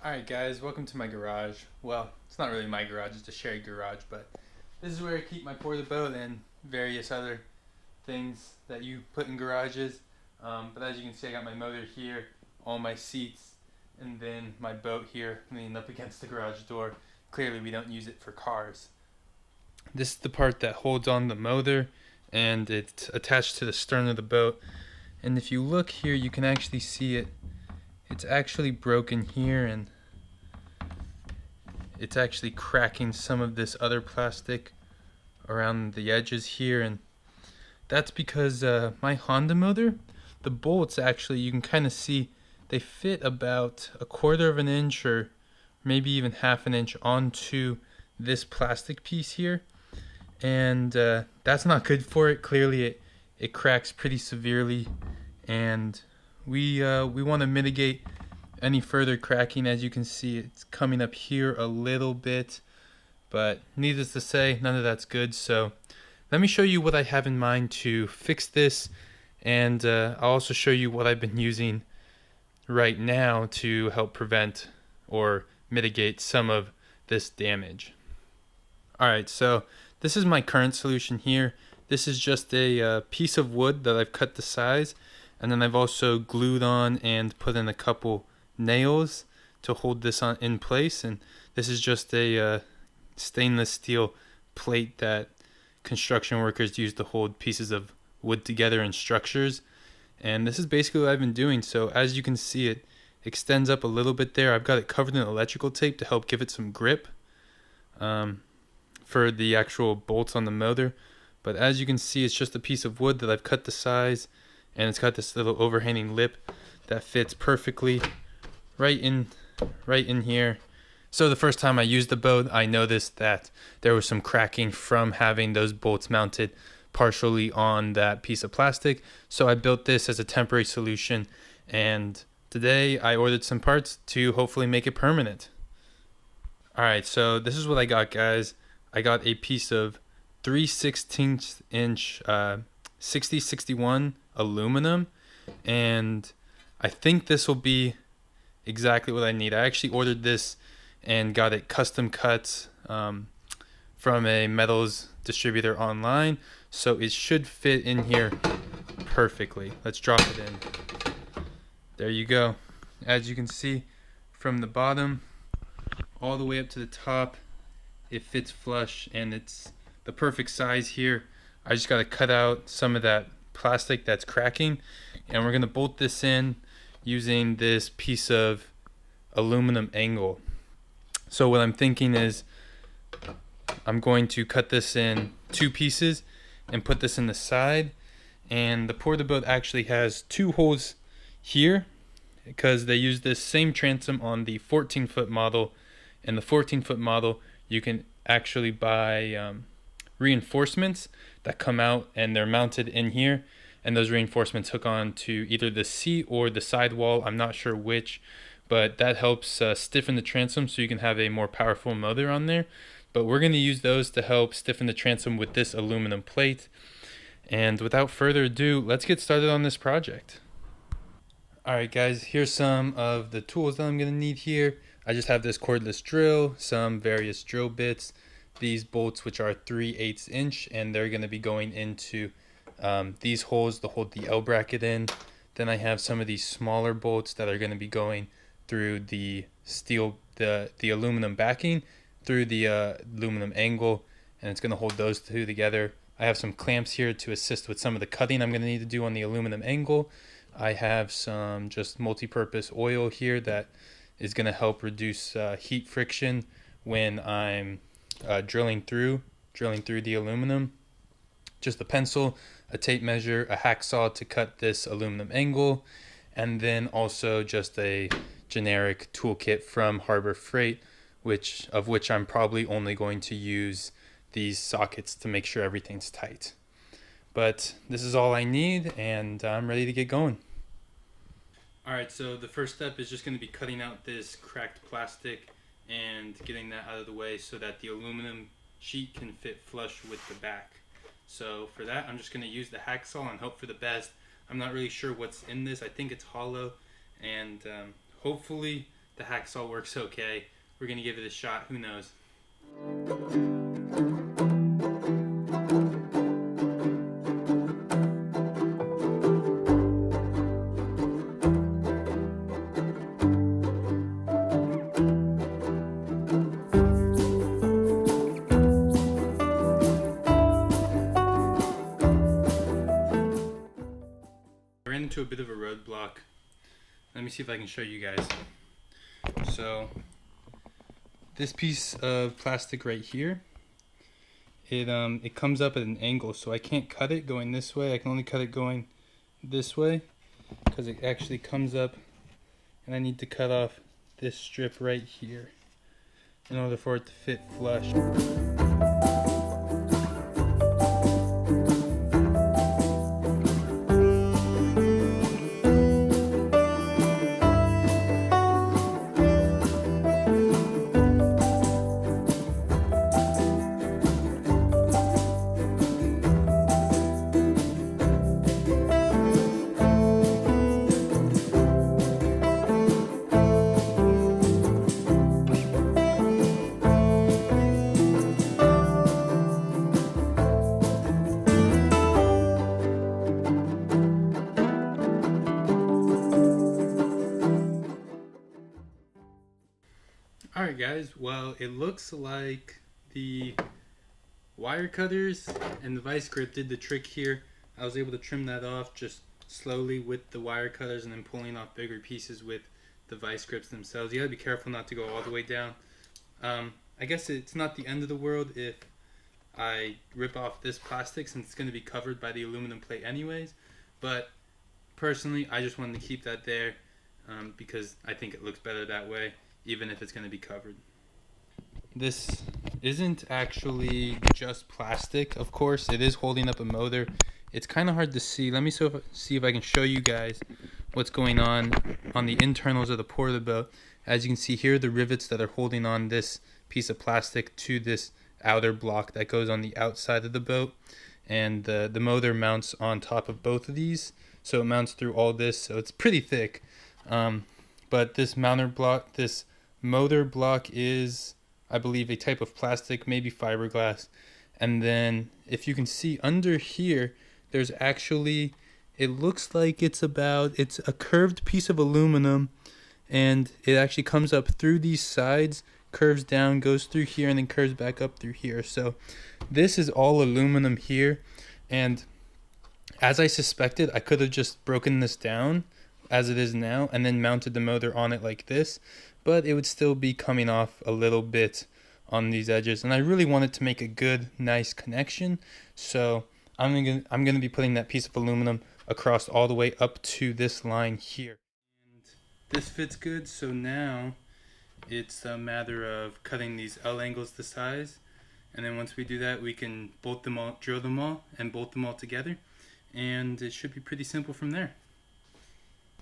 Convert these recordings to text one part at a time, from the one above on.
Alright guys, welcome to my garage. Well, it's not really my garage, it's a shared garage, but this is where I keep my Porta-Bote and various other things that you put in garages. But as you can see, I got my motor here, all my seats, and then my boat here leaning up against the garage door. Clearly we don't use it for cars. This is the part that holds on the motor, and it's attached to the stern of the boat. And if you look here, you can actually see it. It's actually broken here, and it's actually cracking some of this other plastic around the edges here, and that's because my Honda motor, the bolts actually, you can kind of see they fit about 1/4 of an inch or maybe even 1/2 an inch onto this plastic piece here, and that's not good for it. Clearly it cracks pretty severely, and we want to mitigate any further cracking. As you can see, it's coming up here a little bit, but needless to say, none of that's good. So let me show you what I have in mind to fix this, and I'll also show you what I've been using right now to help prevent or mitigate some of this damage. Alright, so this is my current solution here. This is just a piece of wood that I've cut to size, and then I've also glued on and put in a couple nails to hold this on in place. And this is just a stainless steel plate that construction workers use to hold pieces of wood together in structures. And this is basically what I've been doing. So as you can see, it extends up a little bit there. I've got it covered in electrical tape to help give it some grip for the actual bolts on the motor. But as you can see, it's just a piece of wood that I've cut to size, and it's got this little overhanging lip that fits perfectly right in here. So the first time I used the boat, I noticed that there was some cracking from having those bolts mounted partially on that piece of plastic. So I built this as a temporary solution, and today I ordered some parts to hopefully make it permanent. Alright, so this is what I got, guys. I got a piece of 3/16 inch 6061 aluminum, and I think this will be exactly what I need. I actually ordered this and got it custom cut from a metals distributor online, so it should fit in here perfectly. Let's drop it in. There you go. As you can see, from the bottom all the way up to the top, it fits flush, and it's the perfect size here. I just got to cut out some of that plastic that's cracking, and we're going to bolt this in using this piece of aluminum angle. So what I'm thinking is I'm going to cut this in 2 pieces and put this in the side. And the Porta-Bote actually has 2 holes here because they use this same transom on the 14-foot model. And the 14-foot model, you can actually buy reinforcements that come out, and they're mounted in here, and those reinforcements hook on to either the seat or the sidewall. I'm not sure which, but that helps stiffen the transom so you can have a more powerful motor on there. But we're going to use those to help stiffen the transom with this aluminum plate. And without further ado, let's get started on this project. Alright guys, here's some of the tools that I'm going to need here. I just have this cordless drill, some various drill bits, these bolts which are 3/8 inch, and they're going to be going into these holes to hold the L bracket in. Then I have some of these smaller bolts that are going to be going through the steel, the aluminum backing, through the aluminum angle, and it's going to hold those 2 together. I have some clamps here to assist with some of the cutting I'm going to need to do on the aluminum angle. I have some just multi-purpose oil here that is going to help reduce heat friction when I'm drilling through the aluminum. Just a pencil, a tape measure, a hacksaw to cut this aluminum angle, and then also just a generic toolkit from Harbor Freight, which I'm probably only going to use these sockets to make sure everything's tight. But this is all I need, and I'm ready to get going. Alright, so the first step is just going to be cutting out this cracked plastic and getting that out of the way so that the aluminum sheet can fit flush with the back. So for that, I'm just going to use the hacksaw and hope for the best. I'm not really sure what's in this. I think it's hollow, and hopefully the hacksaw works okay. We're gonna give it a shot, who knows. I ran into a bit of a roadblock. Let me see if I can show you guys. So this piece of plastic right here, it comes up at an angle, so I can't cut it going this way. I can only cut it going this way because it actually comes up, and I need to cut off this strip right here in order for it to fit flush. Alright guys, well it looks like the wire cutters and the vice grip did the trick here. I was able to trim that off just slowly with the wire cutters and then pulling off bigger pieces with the vice grips themselves. You gotta be careful not to go all the way down. I guess it's not the end of the world if I rip off this plastic since it's going to be covered by the aluminum plate anyways, but personally I just wanted to keep that there because I think it looks better that way, even if it's going to be covered. This isn't actually just plastic, of course. It is holding up a motor. It's kind of hard to see. Let me see if I can show you guys what's going on the internals of the Porta-Bote. As you can see here, the rivets that are holding on this piece of plastic to this outer block that goes on the outside of the boat, and the motor mounts on top of both of these, so it mounts through all this, so it's pretty thick. But this motor block is, I believe, a type of plastic, maybe fiberglass. And then if you can see under here, there's actually, it looks like it's a curved piece of aluminum, and it actually comes up through these sides, curves down, goes through here, and then curves back up through here. So this is all aluminum here, and as I suspected, I could have just broken this down as it is now and then mounted the motor on it like this, but it would still be coming off a little bit on these edges, and I really wanted to make a good, nice connection, so I'm gonna be putting that piece of aluminum across all the way up to this line here. And this fits good, so now it's a matter of cutting these L angles to size, and then once we do that, we can bolt them all, drill them all, and bolt them all together, and it should be pretty simple from there.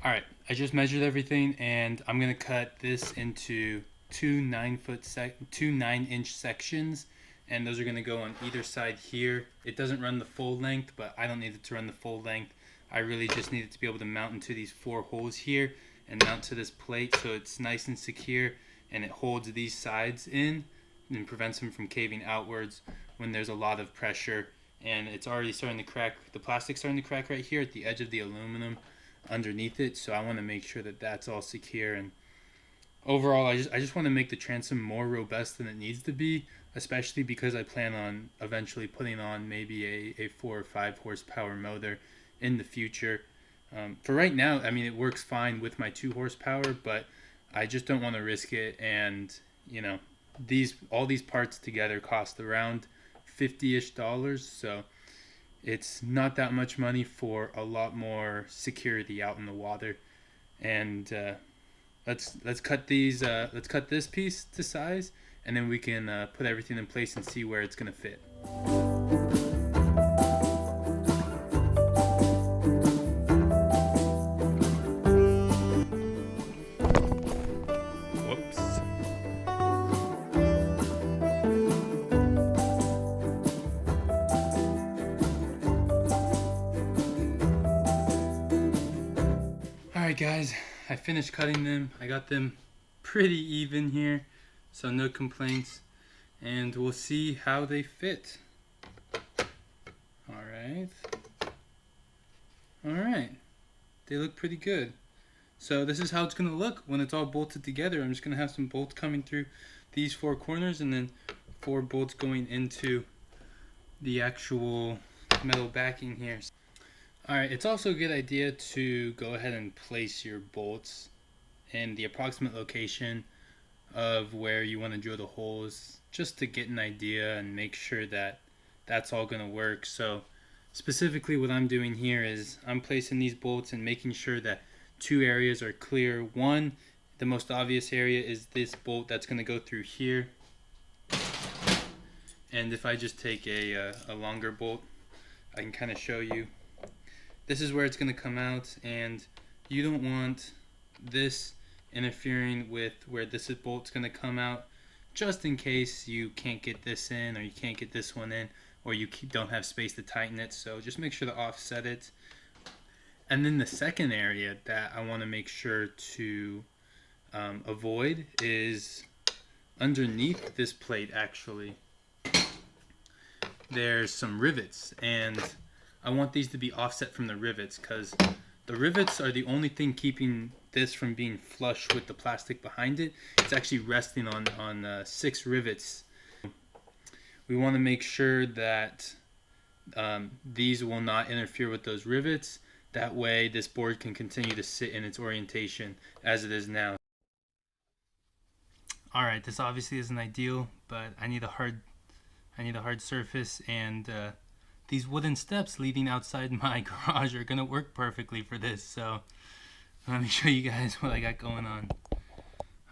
Alright, I just measured everything, and I'm going to cut this into two 9-inch sections, and those are going to go on either side here. It doesn't run the full length, but I don't need it to run the full length. I really just need it to be able to mount into these 4 holes here and mount to this plate so it's nice and secure, and it holds these sides in and prevents them from caving outwards when there's a lot of pressure. And it's already starting to crack, the plastic's starting to crack right here at the edge of the aluminum underneath it, so I want to make sure that that's all secure. And overall, I just want to make the transom more robust than it needs to be, especially because I plan on eventually putting on maybe a 4 or 5 horsepower motor in the future. For right now, I mean, it works fine with my 2 horsepower, but I just don't want to risk it. And you know, all these parts together cost around $50-ish, so it's not that much money for a lot more security out in the water. And let's cut this piece to size, and then we can put everything in place and see where it's gonna fit. Alright guys, I finished cutting them. I got them pretty even here, so no complaints. And we'll see how they fit. Alright. Alright. They look pretty good. So this is how it's going to look when it's all bolted together. I'm just going to have some bolts coming through these four corners and then 4 bolts going into the actual metal backing here. Alright, it's also a good idea to go ahead and place your bolts in the approximate location of where you want to drill the holes, just to get an idea and make sure that that's all going to work. So specifically what I'm doing here is I'm placing these bolts and making sure that 2 areas are clear. One, the most obvious area is this bolt that's going to go through here. And if I just take a longer bolt, I can kind of show you. This is where it's going to come out, and you don't want this interfering with where this bolt's going to come out, just in case you can't get this in, or you can't get this one in, or you don't have space to tighten it. So just make sure to offset it. And then the second area that I want to make sure to avoid is underneath this plate. Actually, there's some rivets, and I want these to be offset from the rivets, because the rivets are the only thing keeping this from being flush with the plastic behind it. It's actually resting on 6 rivets. We want to make sure that these will not interfere with those rivets. That way this board can continue to sit in its orientation as it is now. Alright, this obviously isn't ideal, but I need a hard surface, and these wooden steps leading outside my garage are gonna work perfectly for this. So let me show you guys what I got going on.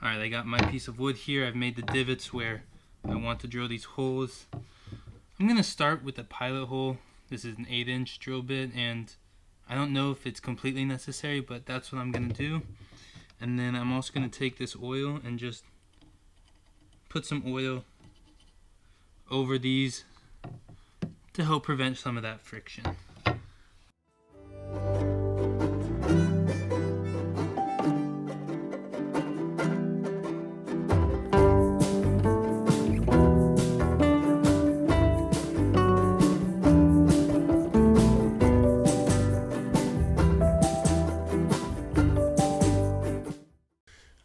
Alright, I got my piece of wood here. I've made the divots where I want to drill these holes. I'm gonna start with a pilot hole. This is an 8-inch drill bit, and I don't know if it's completely necessary, but that's what I'm gonna do. And then I'm also gonna take this oil and just put some oil over these to help prevent some of that friction.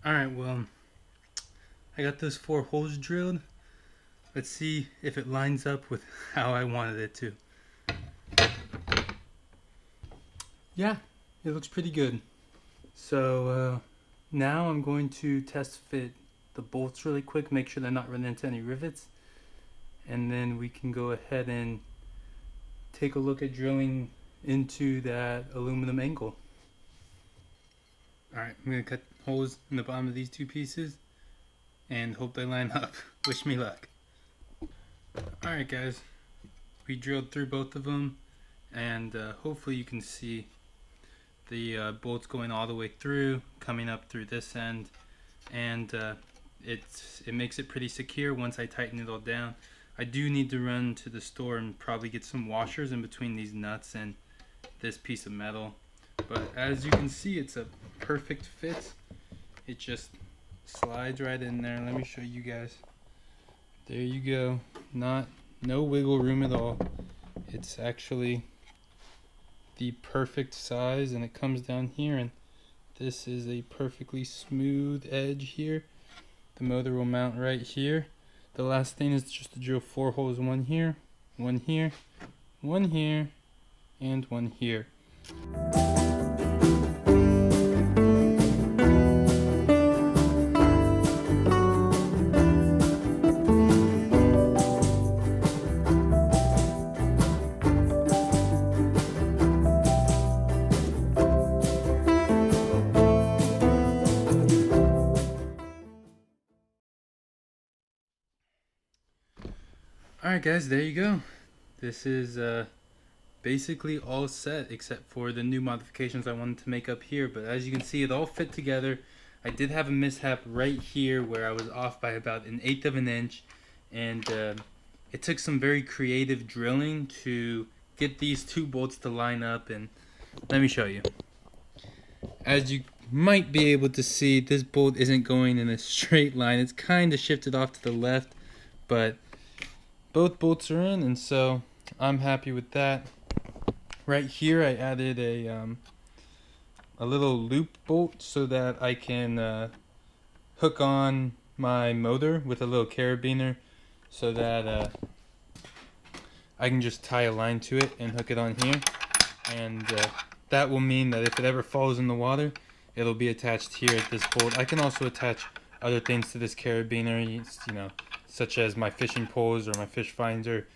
Alright, well, I got those 4 holes drilled. Let's see if it lines up with how I wanted it to. Yeah, it looks pretty good. So now I'm going to test fit the bolts really quick, make sure they're not running into any rivets, and then we can go ahead and take a look at drilling into that aluminum angle. Alright, I'm going to cut holes in the bottom of these 2 pieces and hope they line up. Wish me luck. Alright guys, we drilled through both of them, and hopefully you can see the bolts going all the way through, coming up through this end, and it makes it pretty secure once I tighten it all down. I do need to run to the store and probably get some washers in between these nuts and this piece of metal, but as you can see, it's a perfect fit. It just slides right in there. Let me show you guys. There you go. No wiggle room at all. It's actually the perfect size, and it comes down here, and this is a perfectly smooth edge here. The motor will mount right here. The last thing is just to drill 4 holes, one here, one here, one here, and one here. Alright guys, there you go. This is basically all set except for the new modifications I wanted to make up here, but as you can see, it all fit together. I did have a mishap right here where I was off by about 1/8 of an inch, and it took some very creative drilling to get these 2 bolts to line up, and let me show you. As you might be able to see, this bolt isn't going in a straight line. It's kind of shifted off to the left, but both bolts are in, and so I'm happy with that. Right here I added a little loop bolt so that I can hook on my motor with a little carabiner, so that I can just tie a line to it and hook it on here, and that will mean that if it ever falls in the water, it'll be attached here at this bolt. I can also attach other things to this carabiner, you know, such as my fishing poles or my fish finder,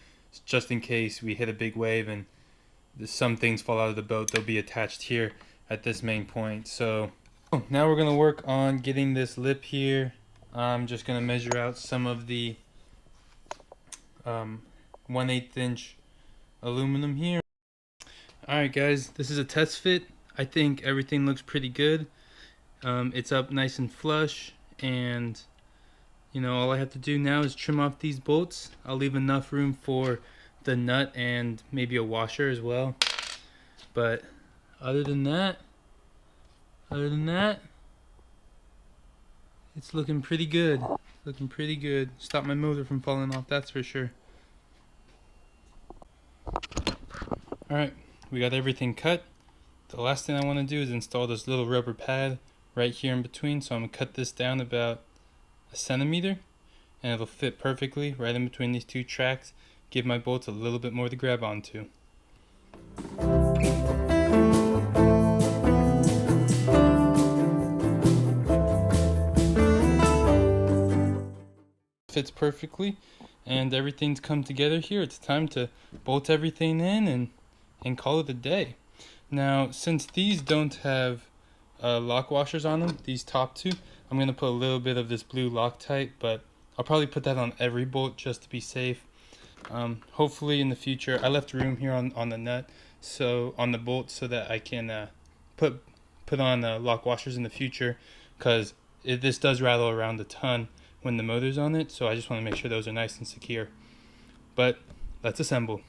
just in case we hit a big wave and some things fall out of the boat. They'll be attached here at this main point. So now we're gonna work on getting this lip here. I'm just gonna measure out some of the 1/8 inch aluminum here. Alright guys, this is a test fit. I think everything looks pretty good. It's up nice and flush, and you know, all I have to do now is trim off these bolts. I'll leave enough room for the nut and maybe a washer as well. But other than that, it's looking pretty good. Looking pretty good. Stop my motor from falling off, that's for sure. Alright, we got everything cut. The last thing I want to do is install this little rubber pad right here in between. So I'm going to cut this down about 1 centimeter, and it'll fit perfectly right in between these two tracks. Give my bolts a little bit more to grab onto. Fits perfectly, and everything's come together here. It's time to bolt everything in and call it a day. Now, since these don't have lock washers on them, these top two, I'm going to put a little bit of this blue Loctite, but I'll probably put that on every bolt just to be safe. Hopefully in the future, I left room here on the nut, so on the bolt, so that I can put on lock washers in the future, because this does rattle around a ton when the motor's on it, so I just want to make sure those are nice and secure. But let's assemble.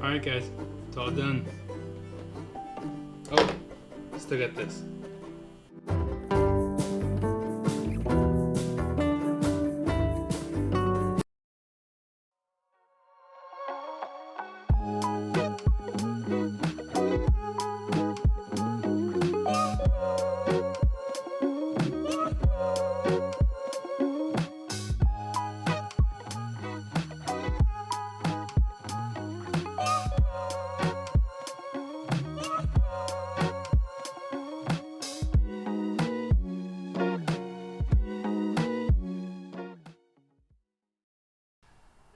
Alright guys, it's all done. Oh, still got this.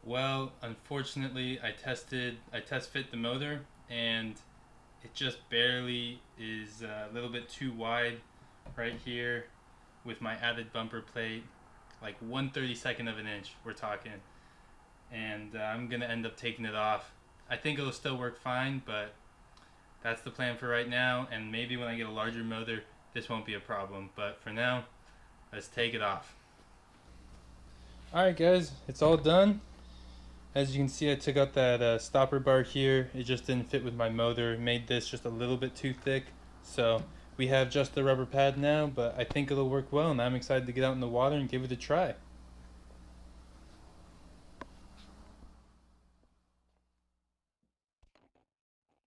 Well, unfortunately, I test fit the motor, and it just barely is a little bit too wide right here with my added bumper plate, like 1/32 of an inch we're talking. And I'm gonna end up taking it off. I think it'll still work fine, but that's the plan for right now, and maybe when I get a larger motor this won't be a problem, but for now let's take it off. Alright guys, it's all done. As you can see, I took out that stopper bar here. It just didn't fit with my motor. It made this just a little bit too thick. So we have just the rubber pad now, but I think it'll work well, and I'm excited to get out in the water and give it a try.